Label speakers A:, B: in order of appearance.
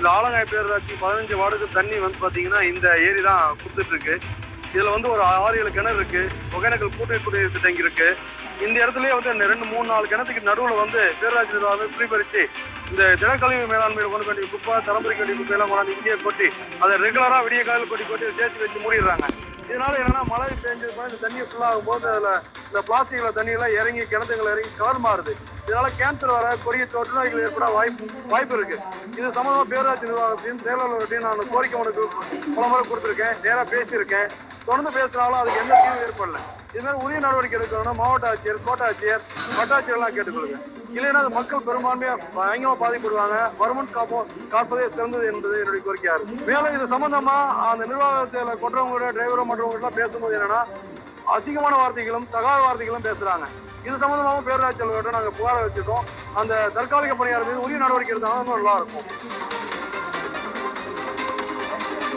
A: இந்த ஆலங்காய் பேரூராட்சி 15 வார்டுக்கு தண்ணி வந்து பார்த்தீங்கன்னா இந்த ஏரி தான் கொடுத்துட்டு இருக்கு. இதுல வந்து ஒரு 6-7 கிணறு இருக்கு. ஒகேனக்கல் கூட்டுறவு குடிநீர் திட்டம் இருக்கு. இந்த இடத்துலயே வந்து 2-3-4 கிணத்துக்கு நடுவில் வந்து பேரூராட்சி நிர்வாகம் குறிப்பறிச்சு இந்த திடக்கழிவு மேலாண்மையில கொண்டு வேண்டிய குப்பை, தலைமுறை கட்டி குப்பை எல்லாம் கொண்டாந்து இங்கேயே கொட்டி அதை ரெகுலரா விடிய காலையில் கொட்டி தேசி வச்சு மூடிடுறாங்க. இதனால என்னன்னா மழை பெஞ்சது இந்த தண்ணியை ஃபுல்லாகும் போது அதுல இந்த பிளாஸ்டிக்ல தண்ணியெல்லாம் இறங்கி கிணத்துங்களை இறங்கி கலர் மாறுது. இதனால கேன்சர் வர கொடிய தொற்று நோய்கள் ஏற்பட வாய்ப்பு இருக்கு. இது சம்பந்தமா பேரூராட்சி நிர்வாகத்தையும் செயலாளர்கிட்டையும் நான் கோரிக்கை உனக்கு பல முறை கொடுத்துருக்கேன், நேராக பேசியிருக்கேன். தொடர்ந்து பேசினாலும் அதுக்கு எந்த தீர்வும் ஏற்படல. இது மாதிரி உரிய நடவடிக்கை எடுக்கணும்னா மாவட்ட ஆட்சியர், கோட்டாட்சியர், வட்டாட்சியர் எல்லாம் கேட்டுக்கொள்ளுங்க. இல்லைன்னா அது மக்கள் பெரும்பான்மையா பயங்கரமா பாதிப்படுவாங்க. வருமுன் காப்பதே சிறந்தது என்பது என்னுடைய கோரிக்கையா இருக்கு. மேலும் இது சம்பந்தமா அந்த நிர்வாகத்தில் கொண்டவங்களோட டிரைவரும் மற்றவங்க பேசும்போது என்னன்னா அசிங்கமான வார்த்தைகளும் தகாத வார்த்தைகளும் பேசுறாங்க. இது சம்பந்தமாக பேரூராட்சி அலுவலர்கிட்ட நாங்கள் புகார் வச்சிருக்கோம். அந்த தற்காலிக பணியாளர் மீது உரிய நடவடிக்கை எடுத்தாலும் நல்லா இருக்கும்.